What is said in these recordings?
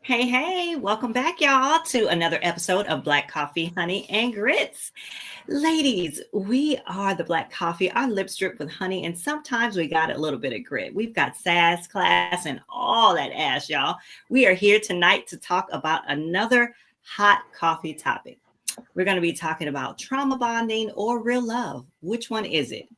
Hey, welcome back, y'all, to another episode of Black Coffee, Honey, and Grits. Ladies, we are the Black Coffee, our lips drip with honey, and sometimes we got a little bit of grit. We've got sass, class, and all that ass, y'all. We are here tonight to talk about another hot coffee topic. We're going to be talking about trauma bonding or real love. Which one is it?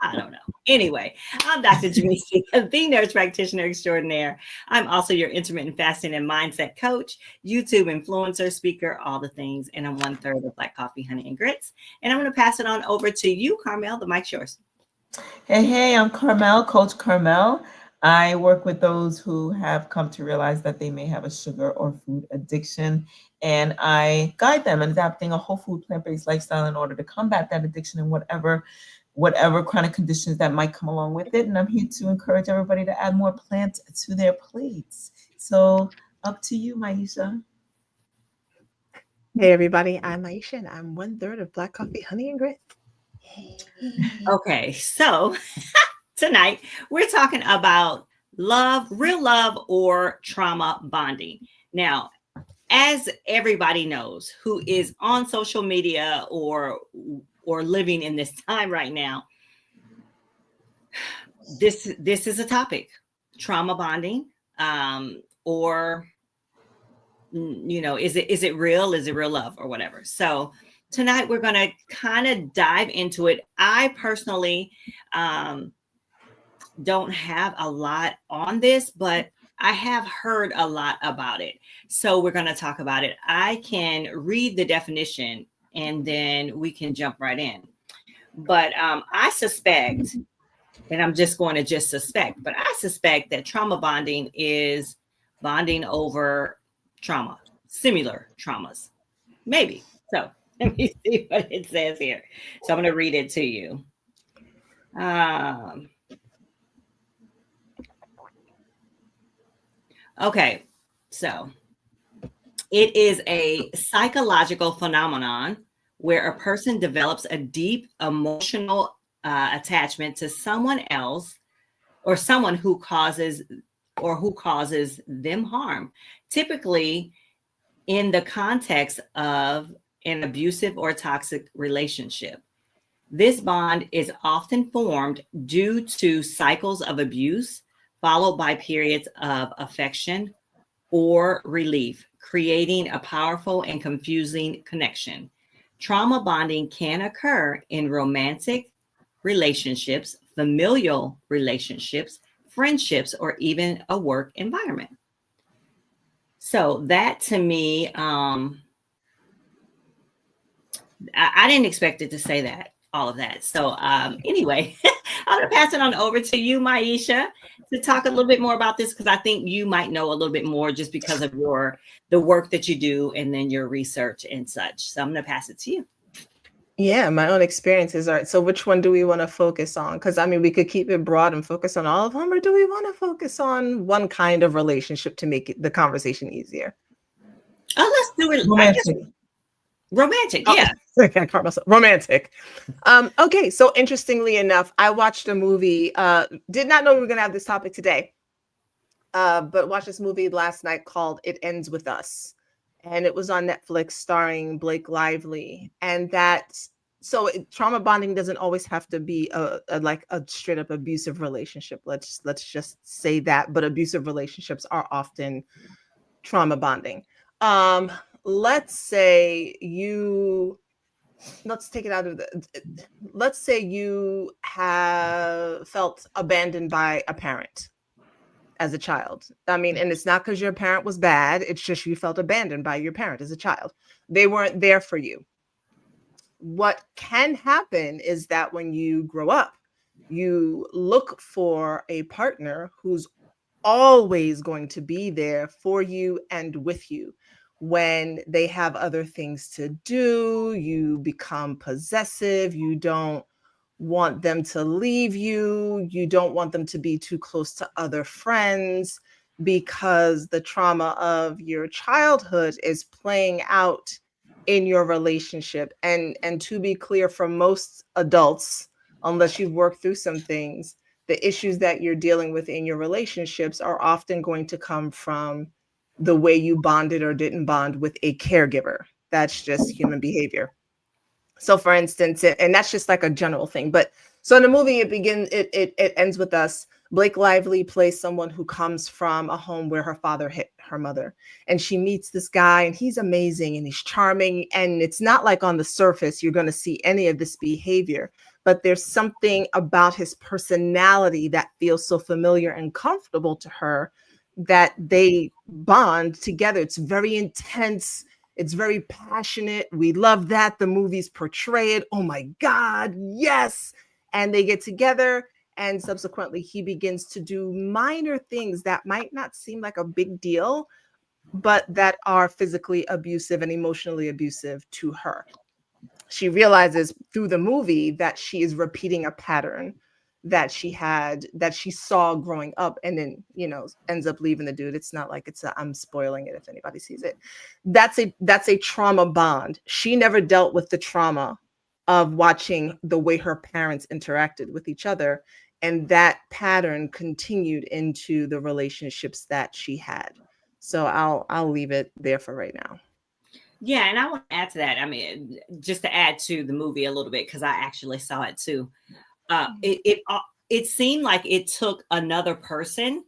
I don't know. Anyway, I'm Dr. Jamisi, the nurse practitioner extraordinaire. I'm also your intermittent fasting and mindset coach, YouTube influencer, speaker, all the things. And I'm 1/3 of Black Coffee, Honey, and Grits. And I'm going to pass it on over to you, Carmel. The mic's yours. Hey, I'm Carmel, Coach Carmel. I work with those who have come to realize that they may have a sugar or food addiction, and I guide them in adapting a whole food plant-based lifestyle in order to combat that addiction and whatever chronic conditions that might come along with it. And I'm here to encourage everybody to add more plants to their plates. So up to you, Maisha. Hey everybody, I'm Aisha and I'm 1/3 of Black Coffee, Honey and Grit. Okay, so tonight we're talking about love, real love, or trauma bonding. Now, as everybody knows who is on social media or living in this time right now, this is a topic: trauma bonding, or is it real? Is it real love or whatever? So tonight we're going to kind of dive into it. I personally don't have a lot on this, but I have heard a lot about it. So we're going to talk about it. I can read the definition and then we can jump right in. But I suspect, and I'm just going to just suspect, but I suspect that trauma bonding is bonding over trauma, similar traumas, maybe. So let me see what it says here. So I'm going to read it to you. Okay, so it is a psychological phenomenon where a person develops a deep emotional attachment to someone else or someone who causes them harm, typically in the context of an abusive or toxic relationship. This bond is often formed due to cycles of abuse, followed by periods of affection or relief, creating a powerful and confusing connection. Trauma bonding can occur in romantic relationships, familial relationships, friendships, or even a work environment. So that to me, I didn't expect it to say that, all of that. So anyway, I'm going to pass it on over to you, Maisha, to talk a little bit more about this, because I think you might know a little bit more just because of the work that you do and then your research and such. So I'm going to pass it to you. Yeah, my own experiences. All right. So which one do we want to focus on? Because I mean, we could keep it broad and focus on all of them, or do we want to focus on one kind of relationship to make the conversation easier? Oh, let's do it. Romantic. Romantic, yeah. Romantic. Okay, so interestingly enough, I watched a movie. Did not know we were going to have this topic today, but watched this movie last night called "It Ends with Us," and it was on Netflix, starring Blake Lively. And trauma bonding doesn't always have to be a straight up abusive relationship. Let's just say that. But abusive relationships are often trauma bonding. Let's say let's take it out of let's say you have felt abandoned by a parent as a child. I mean, and it's not because your parent was bad. It's just you felt abandoned by your parent as a child. They weren't there for you. What can happen is that when you grow up, you look for a partner who's always going to be there for you and with you. When they have other things to do, you become possessive. You don't want them to leave you. You don't want them to be too close to other friends because the trauma of your childhood is playing out in your relationship. And to be clear, for most adults, unless you've worked through some things, the issues that you're dealing with in your relationships are often going to come from the way you bonded or didn't bond with a caregiver. That's just human behavior. So for instance, and that's just like a general thing, but so in the movie, it ends with us. Blake Lively plays someone who comes from a home where her father hit her mother, and she meets this guy, and he's amazing and he's charming. And it's not like on the surface you're going to see any of this behavior, but there's something about his personality that feels so familiar and comfortable to her that they bond together. It's very intense. It's very passionate. We love that. The movies portray it. Oh my God, yes. And they get together, and subsequently he begins to do minor things that might not seem like a big deal, but that are physically abusive and emotionally abusive to her. She realizes through the movie that she is repeating a pattern that she saw growing up, and then, ends up leaving the dude. It's not like I'm spoiling it if anybody sees it. That's a trauma bond. She never dealt with the trauma of watching the way her parents interacted with each other, and that pattern continued into the relationships that she had. So I'll leave it there for right now. Yeah, and I want to add to that. I mean, just to add to the movie a little bit, because I actually saw it too. It seemed like it took another person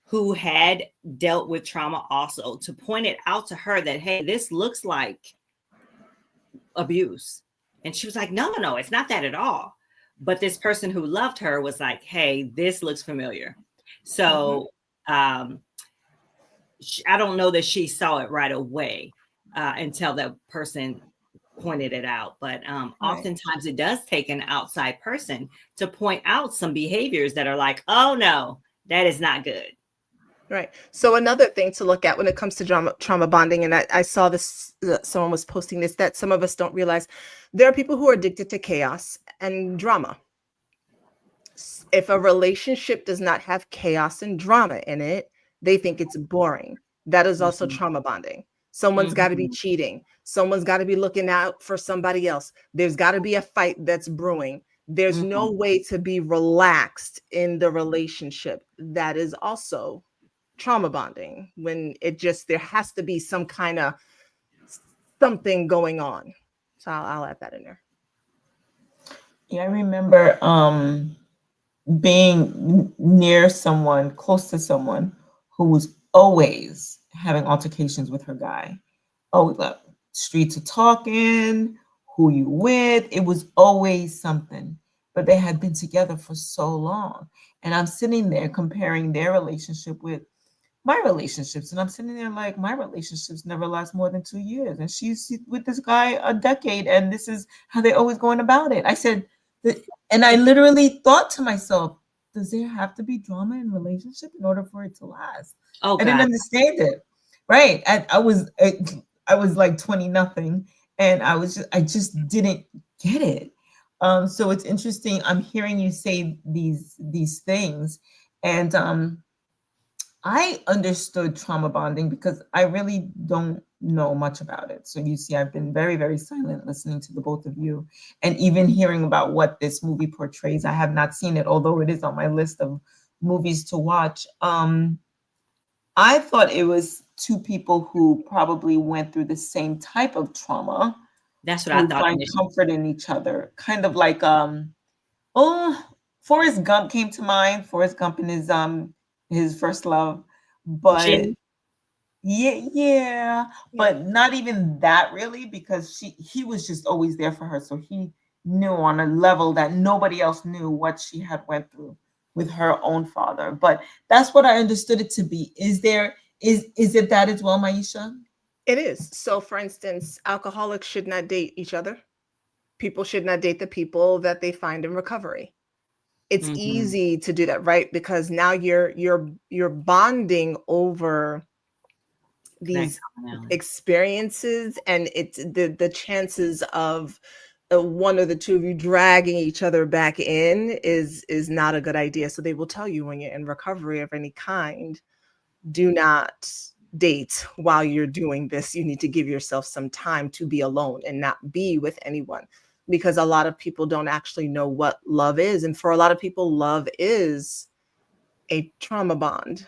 who had dealt with trauma also to point it out to her that, hey, this looks like abuse. And she was like, no, it's not that at all. But this person who loved her was like, hey, this looks familiar. So I don't know that she saw it right away until the person pointed it out. But oftentimes it does take an outside person to point out some behaviors that are like, oh, no, that is not good. Right. So another thing to look at when it comes to trauma bonding, and I saw this, someone was posting this, that some of us don't realize there are people who are addicted to chaos and drama. If a relationship does not have chaos and drama in it, they think it's boring. That is also trauma bonding. Someone's got to be cheating. Someone's got to be looking out for somebody else. There's got to be a fight that's brewing. There's no way to be relaxed in the relationship. That is also trauma bonding, when there has to be some kind of something going on. So I'll add that in there. Yeah, I remember being near someone, close to someone who was always having altercations with her guy. Oh, look, streets are talking, who you with. It was always something, but they had been together for so long. And I'm sitting there comparing their relationship with my relationships. And I'm sitting there like, my relationships never last more than 2 years. And she's with this guy a decade. And this is how they're always going about it. I said, and I literally thought to myself, does there have to be drama in relationship in order for it to last? Oh, I didn't understand it. Right. I was like 20 nothing. And I just didn't get it. So it's interesting. I'm hearing you say these things. And I understood trauma bonding because I really don't know much about it. So you see, I've been very, very silent listening to the both of you, and even hearing about what this movie portrays. I have not seen it, although it is on my list of movies to watch. I thought it was two people who probably went through the same type of trauma. That's what I thought. Find comfort in each other, kind of like Forrest Gump came to mind. Forrest Gump and his first love, but yeah, but not even that really, because he was just always there for her, so he knew on a level that nobody else knew what she had went through with her own father. But that's what I understood it to be. Is it that as well, Maisha? It is. So for instance, alcoholics should not date each other. People should not date the people that they find in recovery. It's easy to do that, right? Because now you're bonding over these experiences, and it's the chances of one or the two of you dragging each other back in is not a good idea. So they will tell you when you're in recovery of any kind, do not date while you're doing this. You need to give yourself some time to be alone and not be with anyone. because a lot of people don't actually know what love is. And for a lot of people, love is a trauma bond.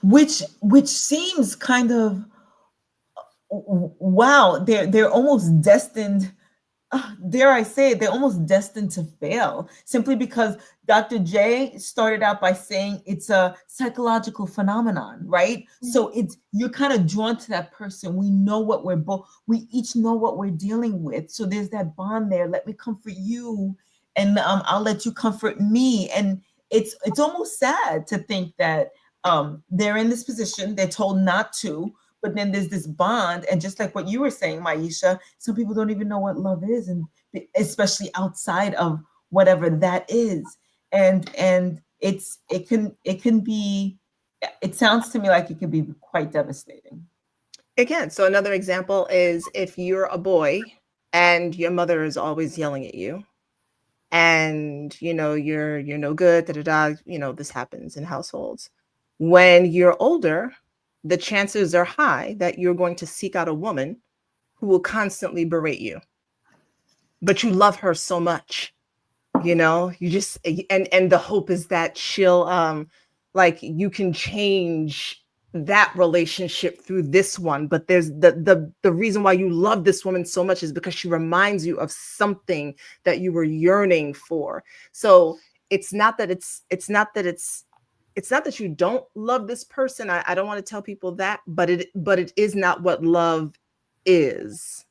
which seems kind of wow, they're almost destined, dare I say it, they're almost destined to fail simply because Dr. J started out by saying it's a psychological phenomenon, right? So it's, you're kind of drawn to that person. We know what we each know what we're dealing with. So there's that bond there. Let me comfort you, and I'll let you comfort me. And it's almost sad to think that they're in this position, they're told not to, but then there's this bond. And just like what you were saying, Maisha, some people don't even know what love is, and especially outside of whatever that is. And it can be, it sounds to me like it could be quite devastating. Again, so another example is if you're a boy and your mother is always yelling at you, and you're no good, this happens in households. When you're older, the chances are high that you're going to seek out a woman who will constantly berate you, but you love her so much, you just, and the hope is that she'll, like, you can change that relationship through this one. But there's the reason why you love this woman so much is because she reminds you of something that you were yearning for. So it's not that you don't love this person. I don't want to tell people that, but it is not what love is,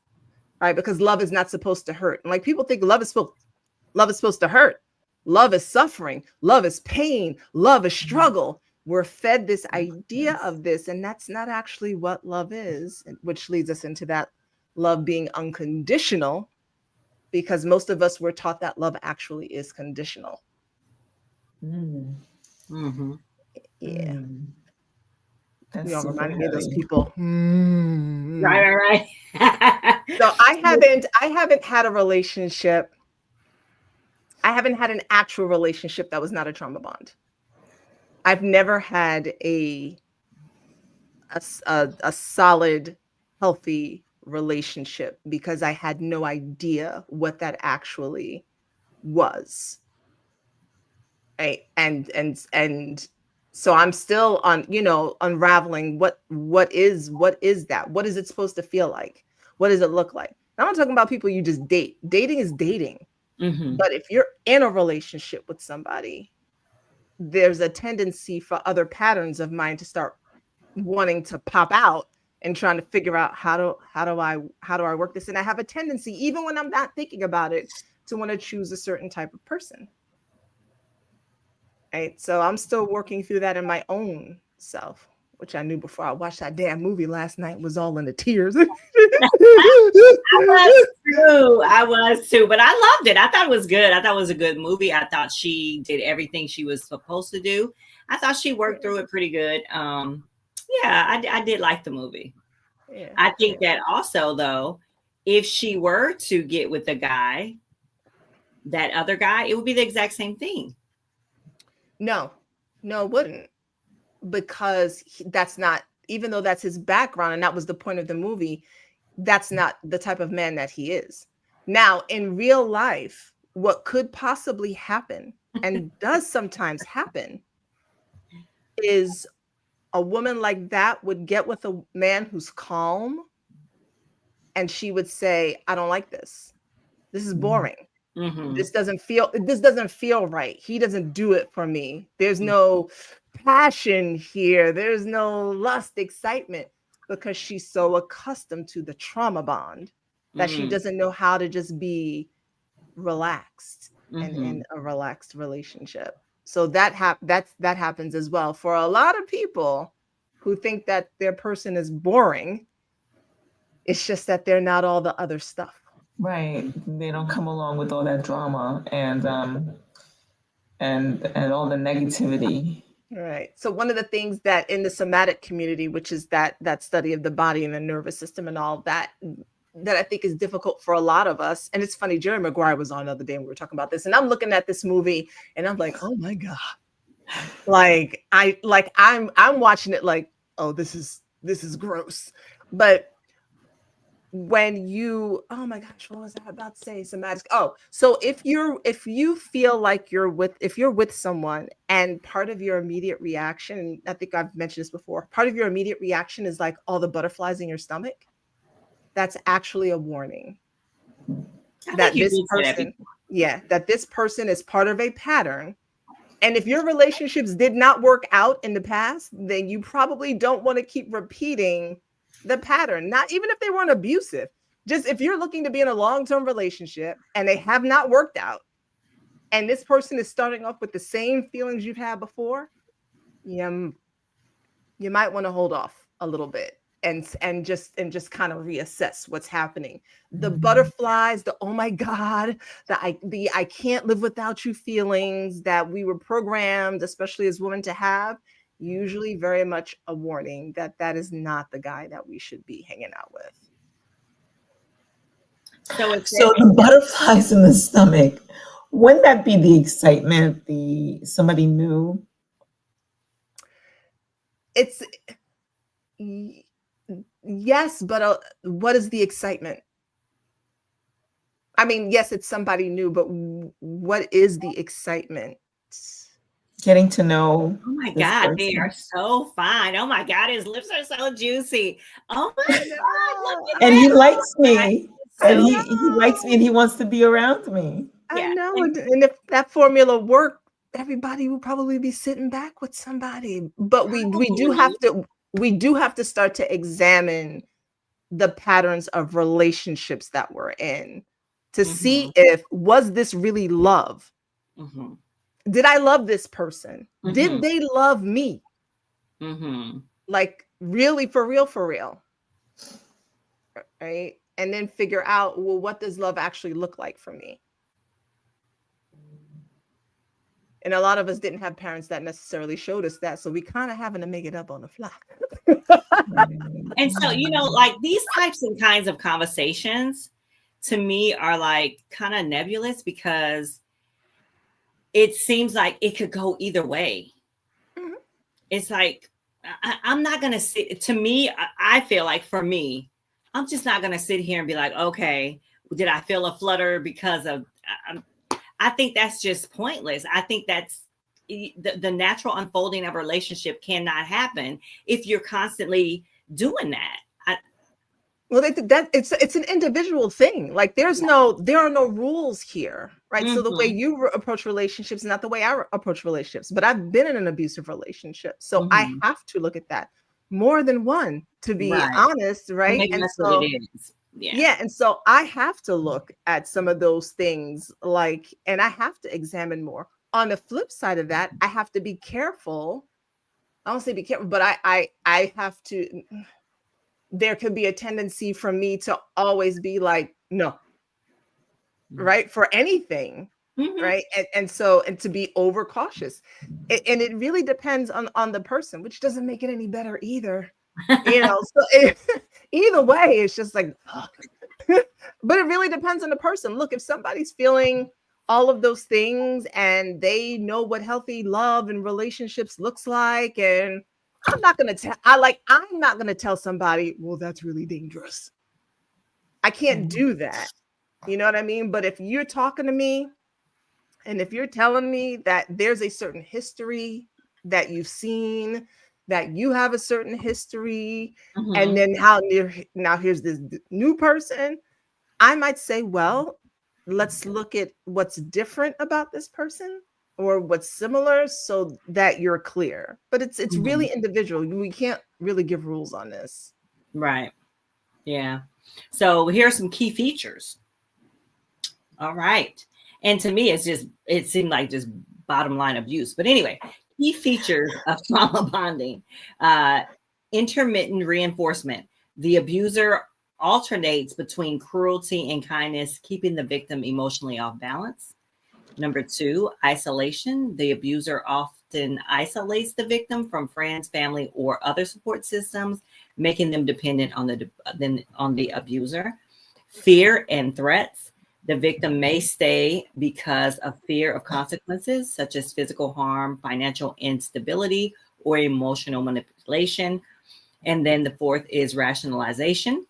right? Because love is not supposed to hurt. And like, people think love is supposed to hurt. Love is suffering. Love is pain. Love is struggle. We're fed this idea of this, and that's not actually what love is, which leads us into that love being unconditional, because most of us were taught that love actually is conditional. Mm-hmm. Yeah. That's You all super reminded me of those heavy. people. Right. So I haven't had a relationship. I haven't had an actual relationship that was not a trauma bond. I've never had a solid, healthy relationship because I had no idea what that actually was. Right. And so I'm still on, unraveling what is that? What is it supposed to feel like? What does it look like? I'm not talking about people you just date. Dating is dating. Mm-hmm. But if you're in a relationship with somebody, there's a tendency for other patterns of mine to start wanting to pop out and trying to figure out how do I work this. And I have a tendency, even when I'm not thinking about it, to want to choose a certain type of person. Right. So I'm still working through that in my own self, which I knew before I watched that damn movie last night, was all in the tears. I was too, but I loved it. I thought it was good. I thought it was a good movie. I thought she did everything she was supposed to do. I thought she worked through it pretty good. I did like the movie. Yeah. I think that also, though, if she were to get with the guy, that other guy, it would be the exact same thing. No, it wouldn't, because that's not, even though that's his background and that was the point of the movie, that's not the type of man that he is. Now, in real life, what could possibly happen, and does sometimes happen, is a woman like that would get with a man who's calm, and she would say, I don't like this. This is boring. Mm-hmm. This doesn't feel right. He doesn't do it for me. There's no passion here. There's no lust, excitement, because she's so accustomed to the trauma bond that she doesn't know how to just be relaxed and in a relaxed relationship. So that happens as well for a lot of people who think that their person is boring. It's just that they're not all the other stuff. Right. They don't come along with all that drama and all the negativity. Right. So one of the things that in the somatic community, which is that study of the body and the nervous system and all that I think is difficult for a lot of us. And it's funny, Jerry Maguire was on the other day and we were talking about this, and I'm looking at this movie and I'm like, oh my God. I'm watching it like, oh, this is gross. But when you, oh my gosh, what was I about to say? Somatic. Oh, so if you feel like if you're with someone and part of your immediate reaction, and I think I've mentioned this before, part of your immediate reaction is like all the butterflies in your stomach, that's actually a warning that this person, that this person is part of a pattern. And if your relationships did not work out in the past, then you probably don't want to keep repeating the pattern, not even if they weren't abusive. Just if you're looking to be in a long-term relationship and they have not worked out, and this person is starting off with the same feelings you've had before, you might want to hold off a little bit and just kind of reassess what's happening. The butterflies, the oh my God, the I can't live without you feelings that we were programmed, especially as women, to have, usually very much a warning that that is not the guy that we should be hanging out with. So the butterflies in the stomach, wouldn't that be the excitement, somebody new? It's yes, but what is the excitement? I mean, yes, it's somebody new, but what is the excitement? Getting to know. Oh my God, they are so fine. Oh my God, his lips are so juicy. Oh my God, look at and that. He likes me. So And he likes me and he wants to be around me. I know. And if that formula worked, everybody would probably be sitting back with somebody. But we do have to start to examine the patterns of relationships that we're in to see if was this really love? Did I love this person? Did they love me? Like really, for real, right? And then figure out, well, what does love actually look like for me? And a lot of us didn't have parents that necessarily showed us that, so we kind of having to make it up on the fly. And so, like these types and kinds of conversations to me are like kind of nebulous because it seems like it could go either way. It's like, I'm not going to sit, to me, I feel like for me, I'm just not going to sit here and be like, okay, did I feel a flutter because of, I think that's just pointless. I think that's the natural unfolding of a relationship cannot happen if you're constantly doing that. Well, that it's an individual thing. Like there are no rules here, right? So the way you approach relationships is not the way I approach relationships. But I've been in an abusive relationship, so I have to look at that more than one, to be honest, right? Maybe and that's so, what it is. Yeah, and so I have to look at some of those things, and I have to examine more. On the flip side of that, I have to be careful. I don't say be careful, but I have to. There could be a tendency for me to always be like, no, right? For anything, right? And to be overcautious. And it really depends on the person, which doesn't make it any better either. So either way, it's just like, but it really depends on the person. Look, if somebody's feeling all of those things and they know what healthy love and relationships looks like, and I'm not going to tell somebody, well, that's really dangerous. I can't do that. You know what I mean? But if you're talking to me and if you're telling me that there's a certain history that you've seen, that you have a certain history, and then now here's this new person, I might say, well, let's look at what's different about this person or what's similar so that you're clear. But it's really individual. We can't really give rules on this. Right. Yeah. So here are some key features. All right. And to me, it seemed like just bottom line abuse. But anyway, key features of trauma bonding. Intermittent reinforcement. The abuser alternates between cruelty and kindness, keeping the victim emotionally off balance. Number 2, isolation. The abuser often isolates the victim from friends, family, or other support systems, making them dependent on the abuser. Fear and threats. The victim may stay because of fear of consequences, such as physical harm, financial instability, or emotional manipulation. And then the 4th is rationalization.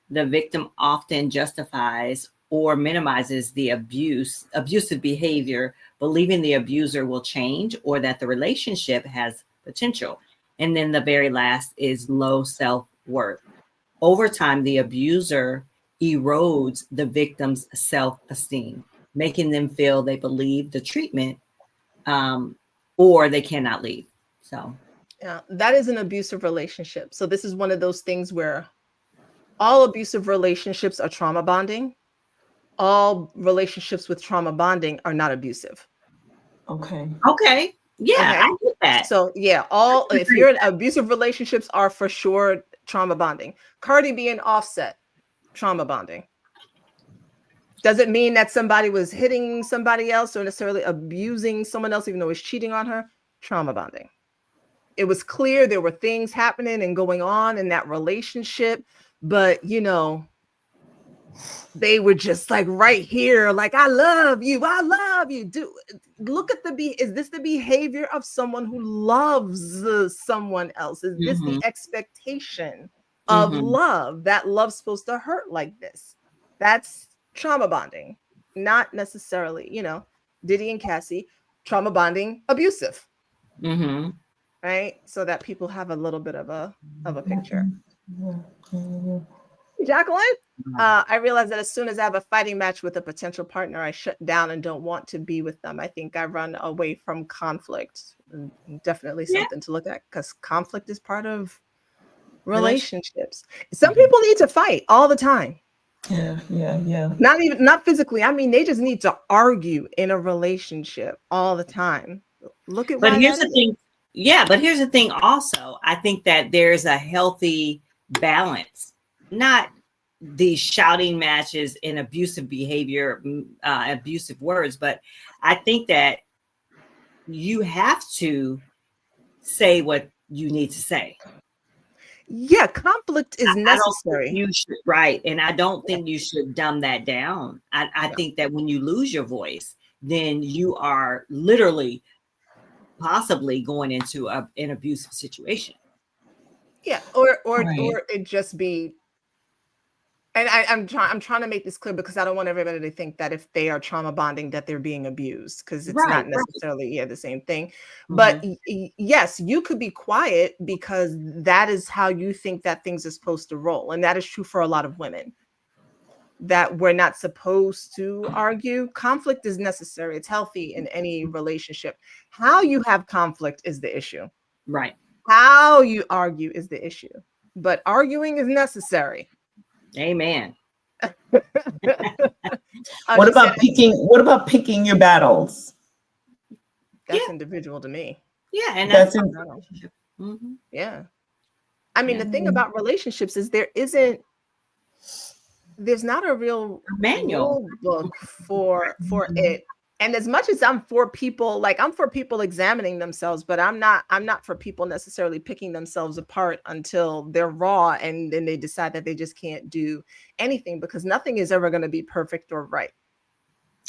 the victim often justifies or minimizes the abusive behavior, believing the abuser will change or that the relationship has potential. And then the very last is low self-worth. Over time, the abuser erodes the victim's self-esteem, making them feel they believe the treatment, or they cannot leave. So yeah, that is an abusive relationship. So this is one of those things where all abusive relationships are trauma bonding. All relationships with trauma bonding are not abusive. Okay. okay, yeah, Okay. I get that. So yeah, all if you're in abusive relationships are for sure trauma bonding. Cardi B and Offset, trauma bonding. Doesn't mean that somebody was hitting somebody else or necessarily abusing someone else, even though he's cheating on her. Trauma bonding. It was clear there were things happening and going on in that relationship, but you know, they were just like right here, like, I love you. Do look at is this the behavior of someone who loves someone else? Is this the expectation of love? That love's supposed to hurt like this. That's trauma bonding, not necessarily, you know, Diddy and Cassie, trauma bonding, abusive. Right? So that people have a little bit of a picture. Jacqueline, I realize that as soon as I have a fighting match with a potential partner, I shut down and don't want to be with them. I think I run away from conflict. Definitely something to look at, because conflict is part of relationships. Some people need to fight all the time. Yeah. Not physically. I mean, they just need to argue in a relationship all the time. Look at. But here's the thing. Yeah, but here's the thing. Also, I think that there's a healthy balance. Not these shouting matches and abusive behavior, abusive words, but I think that you have to say what you need to say. Yeah, conflict is necessary. You should, right. And I don't think you should dumb that down. I think that when you lose your voice, then you are literally possibly going into an abusive situation. Yeah, or it just be. And I'm trying to make this clear, because I don't want everybody to think that if they are trauma bonding that they're being abused, because it's not necessarily the same thing. But yes, you could be quiet because that is how you think that things are supposed to roll, and that is true for a lot of women. That we're not supposed to argue. Conflict is necessary. It's healthy in any relationship. How you have conflict is the issue. Right. How you argue is the issue. But arguing is necessary. Amen. What about picking your battles? That's individual to me. Yeah, and that's yeah. I mean, the thing about relationships is there's not a real manual book for it. And as much as I'm for people, I'm for people examining themselves, but I'm not for people necessarily picking themselves apart until they're raw and then they decide that they just can't do anything, because nothing is ever going to be perfect or right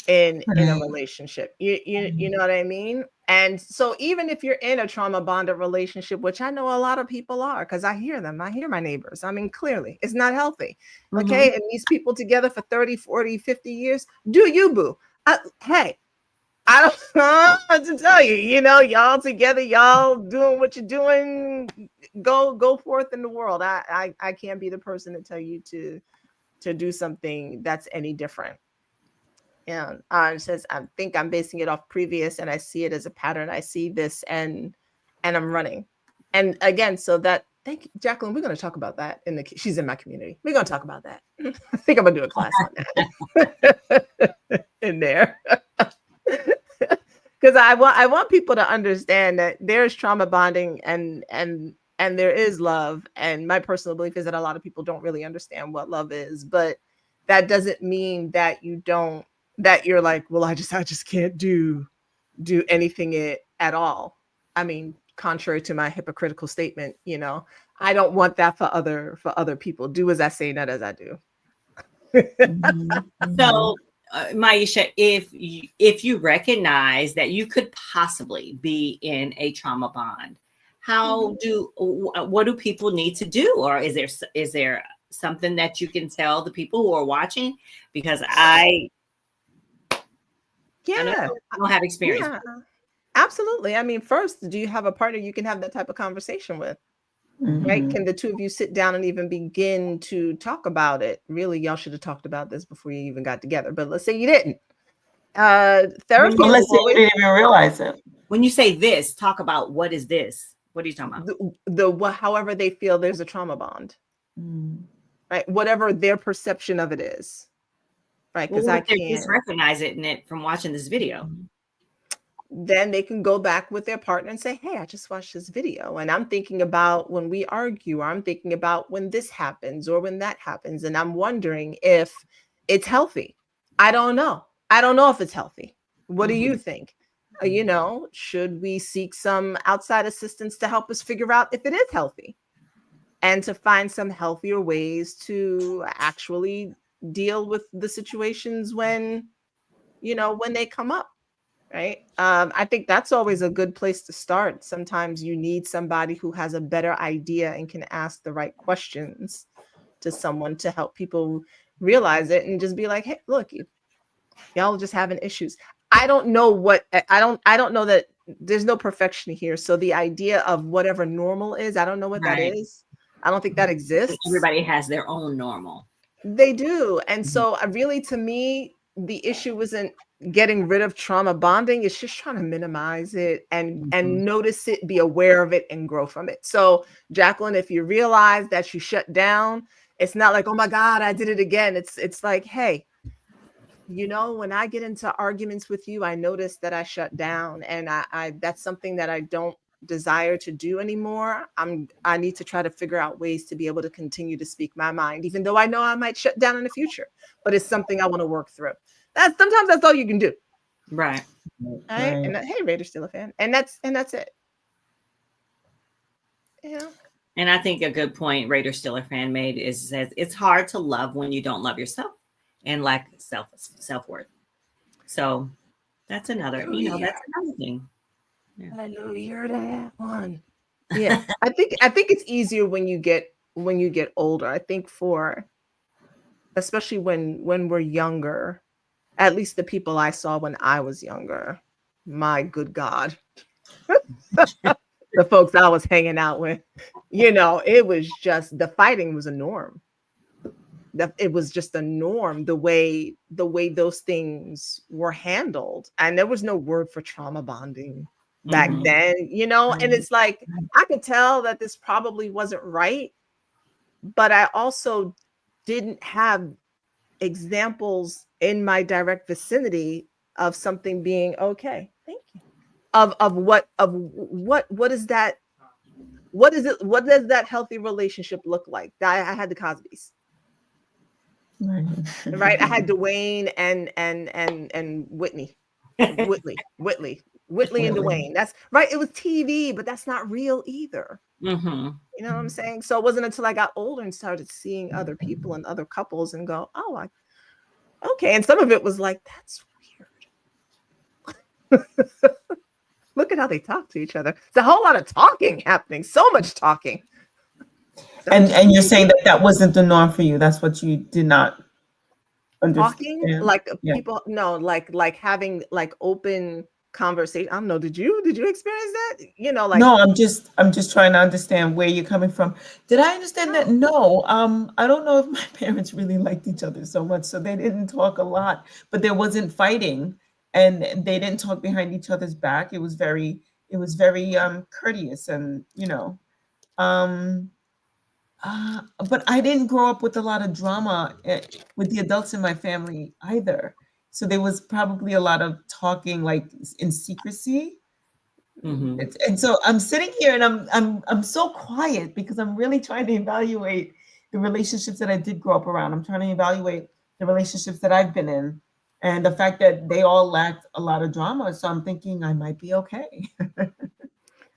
in a relationship. You know what I mean? And so even if you're in a trauma bonded relationship, which I know a lot of people are, because I hear them, I hear my neighbors. I mean, clearly it's not healthy. Okay. And these people together for 30, 40, 50 years, do you, boo? Hey, I don't know what to tell you. You know, y'all together, y'all doing what you're doing. Go forth in the world. I can't be the person to tell you to do something that's any different. And it says, I think I'm basing it off previous, and I see it as a pattern. I see this, and I'm running. And again, so that. Thank you, Jacqueline. We're going to talk about that she's in my community. We're going to talk about that. I think I'm going to do a class on that in there. Because I want people to understand that there's trauma bonding and there is love. And my personal belief is that a lot of people don't really understand what love is, but that doesn't mean that that you're like, well, I just can't do anything at all. I mean, contrary to my hypocritical statement, you know, I don't want that for other people. Do as I say, not as I do. So, Maisha, if you recognize that you could possibly be in a trauma bond, what do people need to do, or is there something that you can tell the people who are watching? Because I don't have experience. Yeah, absolutely. I mean, first, do you have a partner you can have that type of conversation with? Right? Mhm. Can the two of you sit down and even begin to talk about it? Really, y'all should have talked about this before you even got together. But let's say you didn't. Therapy But is let's say you always didn't even realize it. When you say this, talk about what is this? What are you talking about? however they feel there's a trauma bond, Mm. right? Whatever their perception of it is, right? Well, Because what I if they're just can't. recognizing it from watching this video? Then they can go back with their partner and say, hey, I just watched this video and I'm thinking about when we argue, or I'm thinking about when this happens or when that happens. And I'm wondering if it's healthy. I don't know. I don't know if it's healthy. What do you think? Should we seek some outside assistance to help us figure out if it is healthy and to find some healthier ways to actually deal with the situations when they come up? Right. I think that's always a good place to start. Sometimes you need somebody who has a better idea and can ask the right questions to someone to help people realize it and just be like, hey, look, y'all are just having issues. I don't know that there's no perfection here. So the idea of whatever normal is, I don't know what that Right. is. I don't think that exists. Everybody has their own normal. They do. And so really, to me, the issue isn't getting rid of trauma bonding. It's just trying to minimize it and notice it, be aware of it, and grow from it. So Jacqueline, if you realize that you shut down, it's not like, oh my God, I did it again. It's like, hey, when I get into arguments with you, I notice that I shut down, and I that's something that I don't desire to do anymore. I need to try to figure out ways to be able to continue to speak my mind, even though I know I might shut down in the future, but it's something I want to work through. Sometimes that's all you can do. Right. Right. And hey, Raider's still a fan. And that's it. Yeah. And I think a good point Raider Stiller fan made is that it's hard to love when you don't love yourself and lack self-worth. So that's another, that's another thing. Yeah. Hallelujah, that one. Yeah. I think it's easier when you get older. I think especially when we're younger, at least the people I saw when I was younger, my good God. The folks I was hanging out with, it was just, the fighting was a norm. It was just a norm, the way those things were handled. And there was no word for trauma bonding back then, and it's like, I could tell that this probably wasn't right, but I also didn't have examples in my direct vicinity of something being okay. Thank you. What is that? What is it? What does that healthy relationship look like? I had the Cosbys. Right. I had Dwayne and Whitley and Dwayne. That's right. It was TV, but that's not real either. You know what I'm saying? So it wasn't until I got older and started seeing other people and other couples and go, oh, okay. And some of it was like, that's weird. Look at how they talk to each other. It's a whole lot of talking happening. So much talking. And you're saying that wasn't the norm for you. That's what you did not understand. Talking, like people, no, like having like open conversation. I don't know. Did you experience that? No, I'm just trying to understand where you're coming from. Did I understand that? No. I don't know if my parents really liked each other so much, so they didn't talk a lot, but there wasn't fighting, and they didn't talk behind each other's back. It was very courteous, and but I didn't grow up with a lot of drama with the adults in my family either. So there was probably a lot of talking like in secrecy. And so I'm sitting here and I'm so quiet because I'm really trying to evaluate the relationships that I did grow up around. I'm trying to evaluate the relationships that I've been in and the fact that they all lacked a lot of drama. So I'm thinking I might be okay.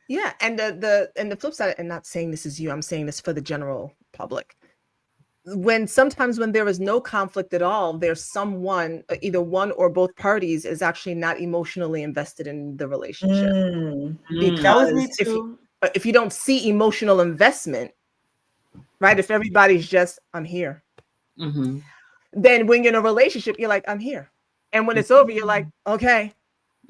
Yeah, and the flip side, and not saying this is you, I'm saying this for the general public. Sometimes when there is no conflict at all, there's someone, either one or both parties, is actually not emotionally invested in the relationship. Because that was me too. If you don't see emotional investment, right? If everybody's just, I'm here. Mm-hmm. Then when you're in a relationship, you're like, I'm here. And when it's over, you're like, okay.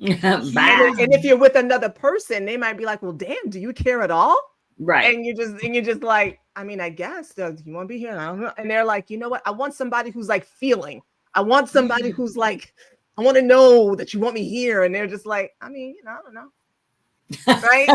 Bye. And if you're with another person, they might be like, well, damn, do you care at all? Right. And you're just like, I mean, I guess, do you want to be here? I don't know. And they're like, you know what? I want somebody who's like feeling. I want somebody who's like, I want to know that you want me here. And they're just like, I mean, I don't know. Right?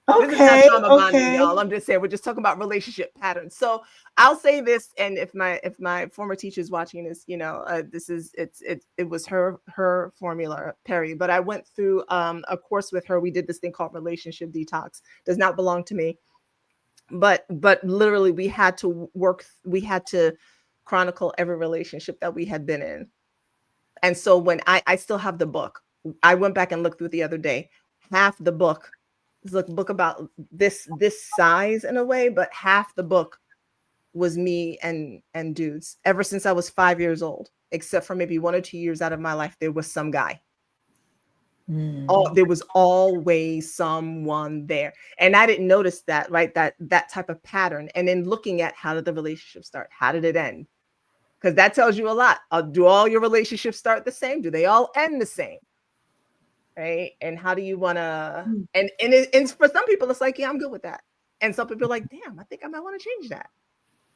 This is not trauma bonding, y'all. I'm just saying we're just talking about relationship patterns. So I'll say this, and if my former teacher is watching this, you know, it was her formula, Perry. But I went through a course with her. We did this thing called Relationship Detox. Does not belong to me, but literally we had to chronicle every relationship that we had been in. And so when I still have the book, I went back and looked through it the other day. Half the book. It's a book about this size in a way, but half the book was me and dudes ever since I was 5 years old, except for maybe 1 or 2 years out of my life, there was some guy. There was always someone there. And I didn't notice that, right? That type of pattern. And then looking at how did the relationship start? How did it end? Because that tells you a lot. Do all your relationships start the same? Do they all end the same? Right. And how do you want to, and for some people, it's like, yeah, I'm good with that. And some people are like, damn, I think I might want to change that.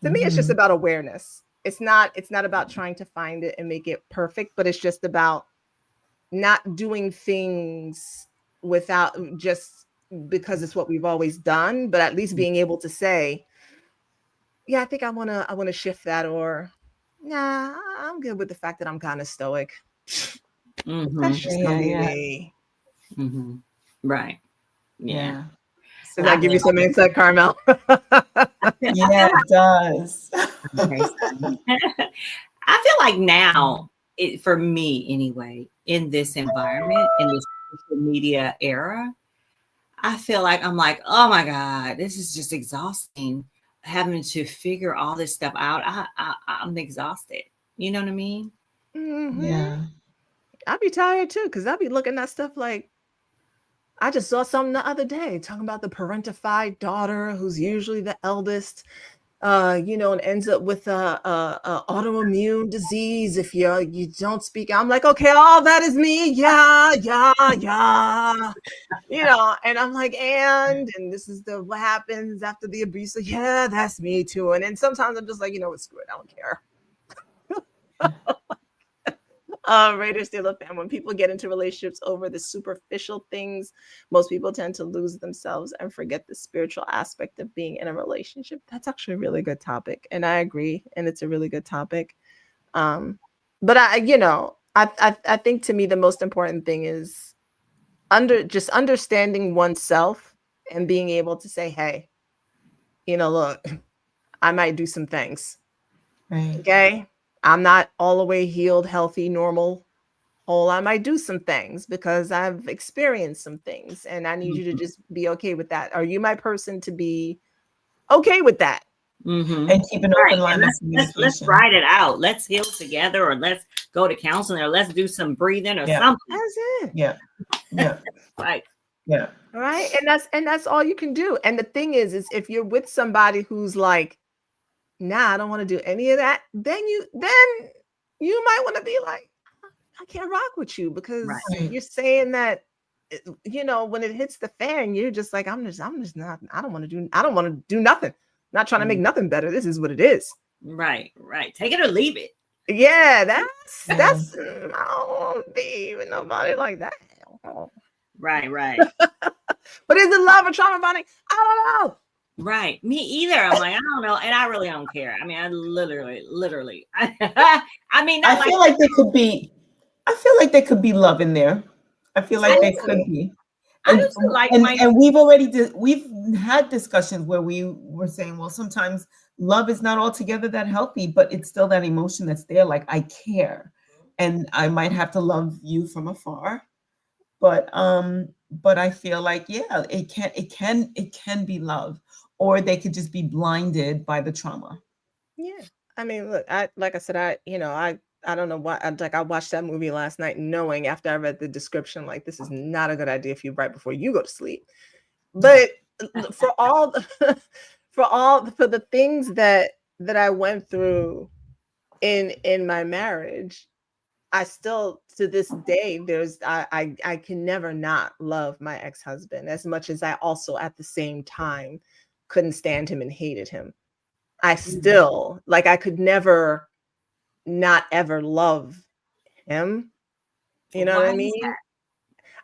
To me, it's just about awareness. It's not about trying to find it and make it perfect, but it's just about not doing things without just because it's what we've always done, but at least being able to say, yeah, I think I want to shift that, or nah, I'm good with the fact that I'm kind of stoic. That's just gonna be me. Mm-hmm. Right. Yeah. Does that give you some insight, Carmel? Yeah, it does. I feel like now, for me anyway, in this environment, in this social media era, I feel like I'm like, oh my God, this is just exhausting. Having to figure all this stuff out. I'm exhausted. You know what I mean? Mm-hmm. Yeah. I'd be tired too, because I'd be looking at stuff like, I just saw something the other day talking about the parentified daughter who's usually the eldest, and ends up with a autoimmune disease if you don't speak. I'm like, okay, all that is me. Yeah. And I'm like, and this is what happens after the abuse. So, yeah, that's me too. And then sometimes I'm just like, screw it, I don't care. Raiders Steelers fan. When people get into relationships over the superficial things, most people tend to lose themselves and forget the spiritual aspect of being in a relationship. That's actually a really good topic, and I agree. And it's a really good topic. But I think to me the most important thing is understanding oneself and being able to say, hey, look, I might do some things. Right. Okay. I'm not all the way healed, healthy, normal, whole. I might do some things because I've experienced some things, and I need you to just be okay with that. Are you my person to be okay with that? Mm-hmm. And keep an open line of communication. Let's write it out. Let's heal together, or let's go to counseling, or let's do some breathing or something. That's it. Yeah. Right. Yeah. Right. And that's all you can do. And the thing is if you're with somebody who's like, nah, I don't want to do any of that, then you might want to be like, I can't rock with you because you're saying that, when it hits the fan, you're just like, I'm just not, I don't want to do nothing. Not trying to make nothing better. This is what it is. Right. Take it or leave it. Yeah, that's I don't want to be with nobody like that. Right. But is it love or trauma bonding? I don't know. Right. Me either. I'm like, I don't know. And I really don't care. I mean, I literally. I feel like there could be love in there. I feel like there could be. And we've had discussions where we were saying, well, sometimes love is not altogether that healthy, but it's still that emotion that's there. Like, I care, and I might have to love you from afar, but I feel like, yeah, it can be love, or they could just be blinded by the trauma. Yeah. I mean, look, I don't know why. I watched that movie last night, knowing after I read the description, like, this is not a good idea for you right before you go to sleep. But for all for the things that I went through in my marriage, I still to this day I can never not love my ex-husband as much as I also at the same time couldn't stand him and hated him. I still like I could never not ever love him. You know what I Why is mean? that?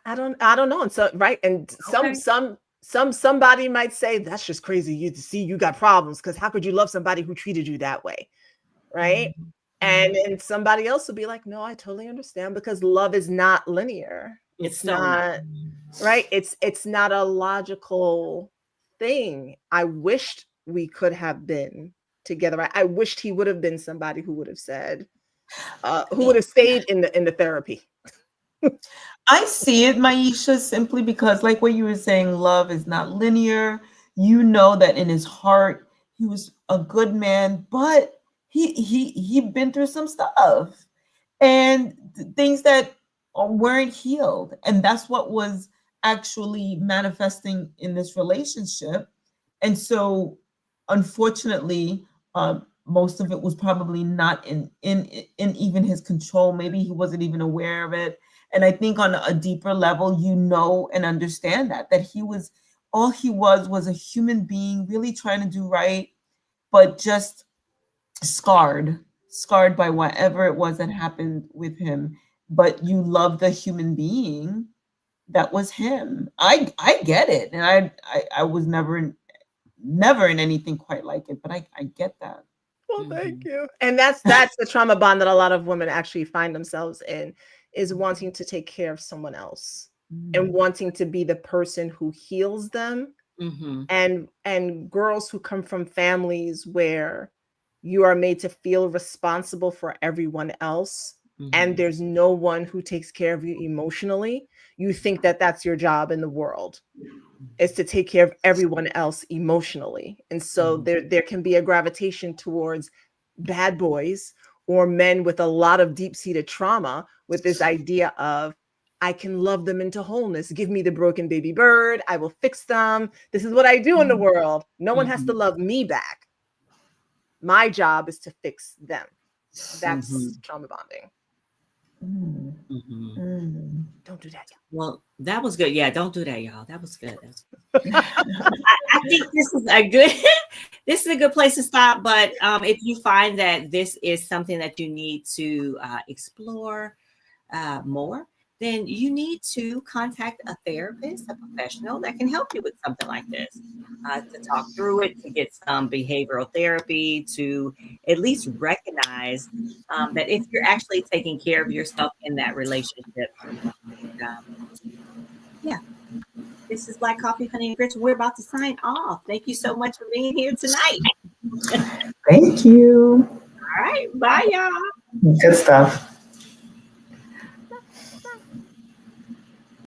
I don't know. And so right. And Okay. somebody might say that's just crazy. You got problems because how could you love somebody who treated you that way? Right. And somebody else will be like, no, I totally understand because love is not linear. It's so not right. It's not a logical thing. I wished we could have been together. I wished he would have been somebody who would have said, who would have stayed in the therapy. I see it, Maisha, simply because, like what you were saying, love is not linear. You know that in his heart, he was a good man, but he'd been through some stuff and things that weren't healed, and that's what was actually manifesting in this relationship. And so, unfortunately, most of it was probably not in even his control. Maybe he wasn't even aware of it. And I think on a deeper level, you know and understand that he was he was a human being really trying to do right, but just scarred by whatever it was that happened with him. But you love the human being that was him. I get it, and I was never in anything quite like it, but I get that. Well, thank you. And that's the trauma bond that a lot of women actually find themselves in, is wanting to take care of someone else and wanting to be the person who heals them. And girls who come from families where you are made to feel responsible for everyone else and there's no one who takes care of you emotionally, you think that that's your job in the world, is to take care of everyone else emotionally. And so there can be a gravitation towards bad boys or men with a lot of deep-seated trauma with this idea of, I can love them into wholeness. Give me the broken baby bird. I will fix them. This is what I do in the world. No one has to love me back. My job is to fix them. That's trauma bonding. Don't do that, y'all. Well, that was good. Yeah, don't do that, y'all. That was good. I think this is a good place to stop. But if you find that this is something that you need to explore more, then you need to contact a therapist, a professional that can help you with something like this, to talk through it, to get some behavioral therapy, to at least recognize that if you're actually taking care of yourself in that relationship. Yeah. This is Black Coffee, Honey, and Grits. We're about to sign off. Thank you so much for being here tonight. Thank you. All right. Bye, y'all. Good stuff.